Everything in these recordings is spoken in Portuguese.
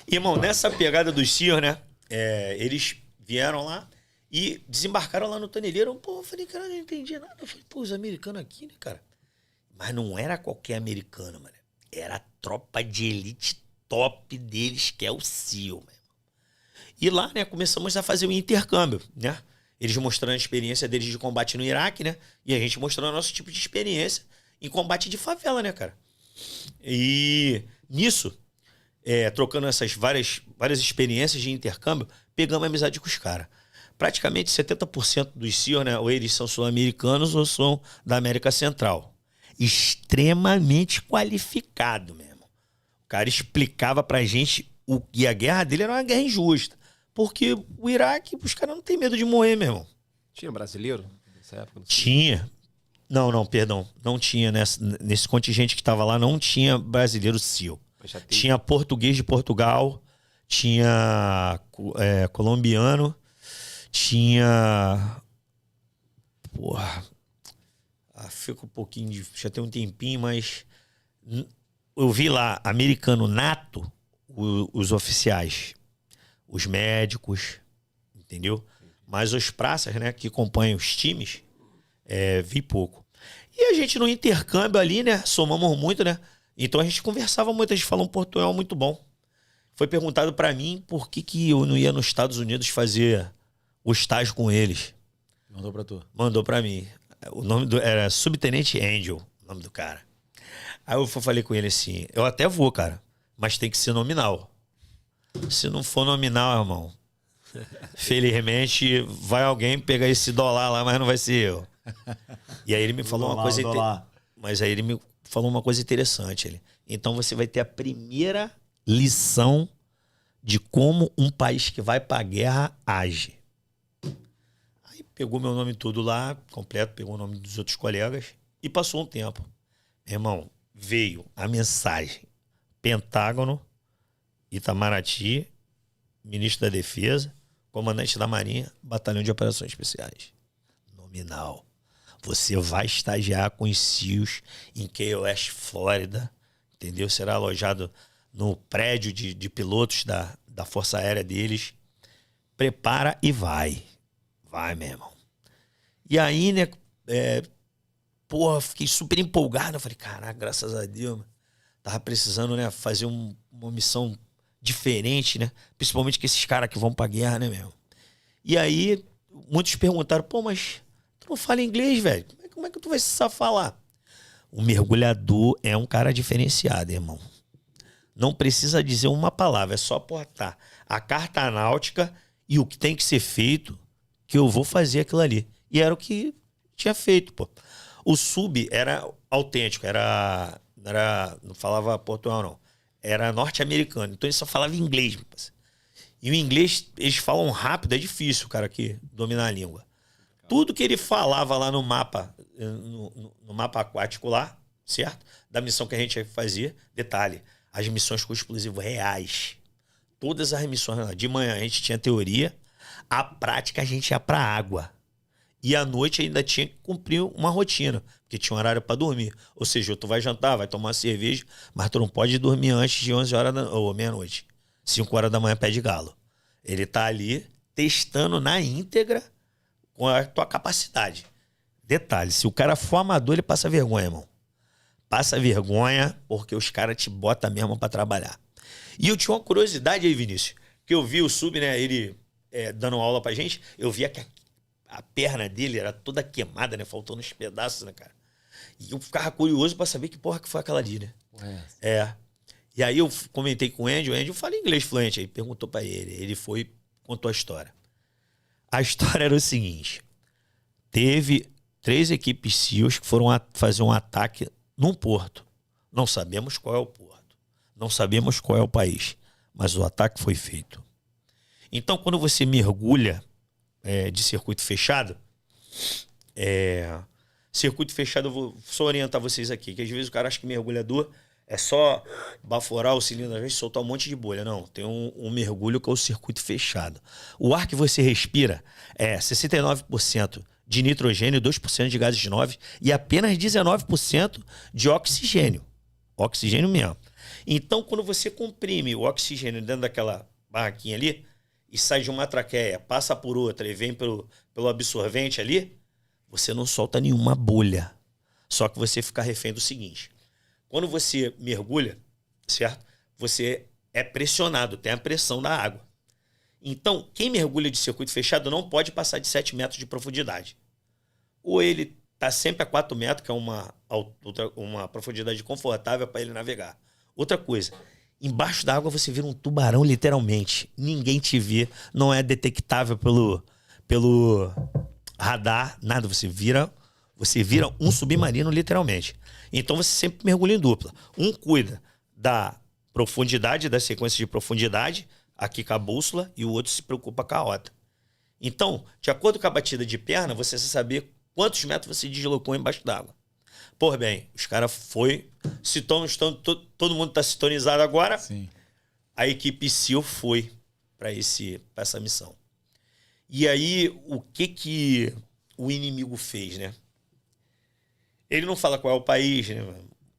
Irmão, nessa pegada dos SEAL, né? Eles vieram lá e desembarcaram lá no Toneleiro. Pô, eu falei, cara, eu não entendi nada. Eu falei, pô, os americanos aqui, né, cara? Mas não era qualquer americano, mano. Era a tropa de elite top deles, que é o SEAL, mano. E lá, né, começamos a fazer o intercâmbio, né? Eles mostrando a experiência deles de combate no Iraque, né? E a gente mostrando o nosso tipo de experiência em combate de favela, né, cara? E nisso, trocando essas várias experiências de intercâmbio, pegamos amizade com os caras. Praticamente 70% dos SEAL, né, ou eles são sul-americanos ou são da América Central. Extremamente qualificado mesmo. O cara explicava pra gente que a guerra dele era uma guerra injusta. Porque o Iraque, os caras não têm medo de morrer, meu irmão. Tinha brasileiro nessa época? Tinha. Não, perdão. Não tinha nesse contingente que estava lá, não tinha brasileiro SEAL. Tinha português de Portugal, tinha colombiano, tinha... Porra... fica um pouquinho... Já tem um tempinho, mas... Eu vi lá, americano nato, os oficiais, os médicos, entendeu? Mas os praças, né, que acompanham os times, vi pouco. E a gente no intercâmbio ali, né, somamos muito, né? Então a gente conversava muito, a gente falou um portunhol muito bom. Foi perguntado pra mim por que eu não ia nos Estados Unidos fazer o estágio com eles. Mandou pra tu? Mandou pra mim. O nome era Subtenente Angel, o nome do cara. Aí eu falei com ele assim, eu até vou, cara, mas tem que ser nominal. Se não for nominal, irmão, felizmente vai alguém pegar esse dólar lá, mas não vai ser eu. E aí ele me falou uma coisa... Mas aí ele me falou uma coisa interessante. Então você vai ter a primeira lição de como um país que vai pra guerra age. Aí pegou meu nome tudo lá, completo, pegou o nome dos outros colegas e passou um tempo. Meu irmão, veio a mensagem: Pentágono, Itamaraty, ministro da Defesa, comandante da Marinha, Batalhão de Operações Especiais. Nominal. Você vai estagiar com os SEALs em Key West, Flórida, entendeu? Será alojado no prédio de pilotos da Força Aérea deles. Prepara e vai. Vai, meu irmão. E aí, né, porra, fiquei super empolgado. Eu falei, caraca, graças a Deus, mano. Tava precisando, né, fazer uma missão diferente, né? Principalmente com esses caras que vão pra guerra, né, meu? E aí, muitos perguntaram, pô, mas tu não fala inglês, velho? Como é que tu vai se falar? O mergulhador é um cara diferenciado, irmão. Não precisa dizer uma palavra, é só portar a carta náutica e o que tem que ser feito, que eu vou fazer aquilo ali. E era o que tinha feito, pô. O sub era autêntico, não falava português, não. Era norte-americano, então ele só falava inglês. E o inglês, eles falam rápido, é difícil o cara aqui dominar a língua. Tudo que ele falava lá no mapa, no mapa aquático lá, certo? Da missão que a gente fazia, detalhe, as missões com explosivos reais. Todas as missões, de manhã a gente tinha teoria, a prática a gente ia pra água. E à noite ainda tinha que cumprir uma rotina, porque tinha um horário para dormir. Ou seja, tu vai jantar, vai tomar cerveja, mas tu não pode dormir antes de 11 horas ou meia-noite. 5 horas da manhã, pé de galo. Ele tá ali testando na íntegra com a tua capacidade. Detalhe, se o cara for amador, ele passa vergonha, irmão. Passa vergonha porque os caras te botam mesmo para trabalhar. E eu tinha uma curiosidade aí, Vinícius, que eu vi o sub, né, ele dando aula pra gente, eu via que a perna dele era toda queimada, né? Faltando uns pedaços, né, cara? E eu ficava curioso pra saber que porra que foi aquela ali, né? E aí eu comentei com o Andrew fala inglês fluente. Aí perguntou pra ele. Ele foi, contou a história. A história era o seguinte. Teve 3 equipes SEALs que foram fazer um ataque num porto. Não sabemos qual é o porto. Não sabemos qual é o país. Mas o ataque foi feito. Então, quando você mergulha de circuito fechado, circuito fechado, eu vou só orientar vocês aqui, que às vezes o cara acha que mergulhador é só baforar o cilindro, às vezes soltar um monte de bolha. Não, tem um mergulho que é o circuito fechado. O ar que você respira é 69% de nitrogênio, 2% de gases nove e apenas 19% de oxigênio. Oxigênio mesmo. Então, quando você comprime o oxigênio dentro daquela barraquinha ali e sai de uma traqueia, passa por outra e vem pelo absorvente ali, você não solta nenhuma bolha. Só que você fica refém do seguinte. Quando você mergulha, certo? Você é pressionado, tem a pressão da água. Então, quem mergulha de circuito fechado não pode passar de 7 metros de profundidade. Ou ele está sempre a 4 metros, que é uma profundidade confortável para ele navegar. Outra coisa, embaixo da água você vira um tubarão, literalmente. Ninguém te vê, não é detectável pelo radar, nada. Você vira um submarino, literalmente. Então você sempre mergulha em dupla. Um cuida da profundidade, da sequência de profundidade, aqui com a bússola, e o outro se preocupa com a rota. Então, de acordo com a batida de perna, você vai saber quantos metros você deslocou embaixo d'água. Por bem, os caras todo mundo está sintonizado agora. Sim. A equipe SEAL foi para essa missão. E aí, o que o inimigo fez, né? Ele não fala qual é o país, né?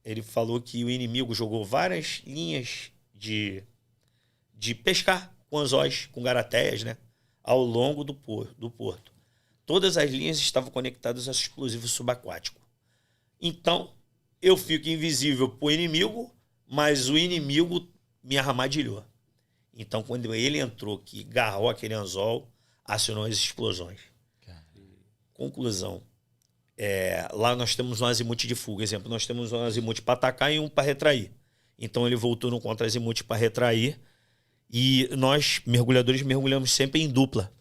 Ele falou que o inimigo jogou várias linhas de pescar com anzóis, com garatéias, né? Ao longo do porto. Todas as linhas estavam conectadas a explosivo subaquático. Então, eu fico invisível para o inimigo, mas o inimigo me armadilhou. Então, quando ele entrou, que agarrou aquele anzol, acionou as explosões. Conclusão. Lá nós temos um azimuth de fuga. Exemplo, nós temos um azimuth para atacar e um para retrair. Então, ele voltou no contra-azimuth para retrair. E nós, mergulhadores, mergulhamos sempre em dupla.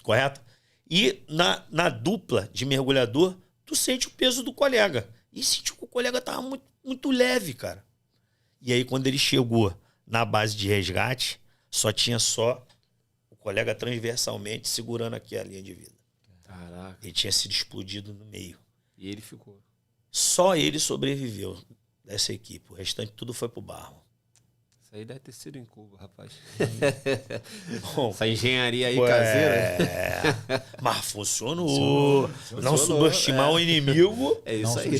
Correto? E na dupla de mergulhador, tu sente o peso do colega. E sentiu que o colega estava muito, muito leve, cara. E aí, quando ele chegou na base de resgate, tinha o colega transversalmente segurando aqui a linha de vida. Caraca. Ele tinha sido explodido no meio. E ele ficou. Só ele sobreviveu dessa equipe. O restante tudo foi pro barro. Isso aí deve ter sido em Cuba, rapaz. Bom, essa engenharia aí caseira. Mas funcionou. Não subestimar o inimigo. É isso aí.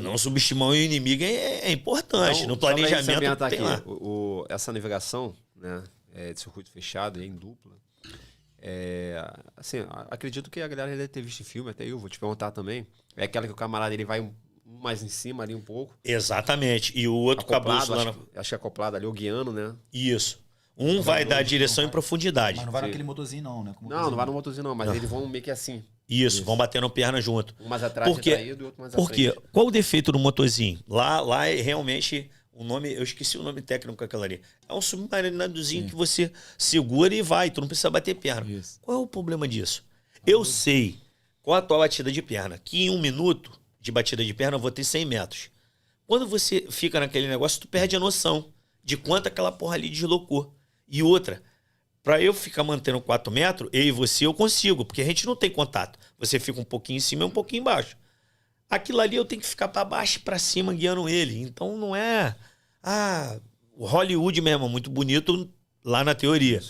Não subestimar o inimigo é importante. No planejamento tá tem aqui, lá. essa navegação, né, de circuito fechado, em dupla, assim, acredito que a galera deve ter visto em filme, até eu vou te perguntar também. É aquela que o camarada ele vai mais em cima ali um pouco. Exatamente. E o outro acoplado, acho que é acoplado ali, o guiando, né? Isso. Um vai dar direção em profundidade. Mas não vai naquele motorzinho não, né? Não vai no motorzinho não, mas eles vão meio que assim. Isso, vão batendo perna junto. Um mais atrás retraído e outro mais à frente. Porque qual o defeito do motorzinho? Lá é realmente o nome, eu esqueci o nome técnico daquela ali. É um submarinadozinho que você segura e vai, tu não precisa bater perna. Isso. Qual é o problema disso? Eu sei qual a tua batida de perna, que em 1 minuto de batida de perna eu vou ter 100 metros. Quando você fica naquele negócio, tu perde a noção de quanto aquela porra ali deslocou. E outra, para eu ficar mantendo 4 metros, eu e você, eu consigo, porque a gente não tem contato. Você fica um pouquinho em cima e um pouquinho embaixo. Aquilo ali eu tenho que ficar para baixo e para cima guiando ele. Então não é... o Hollywood mesmo, muito bonito lá na teoria.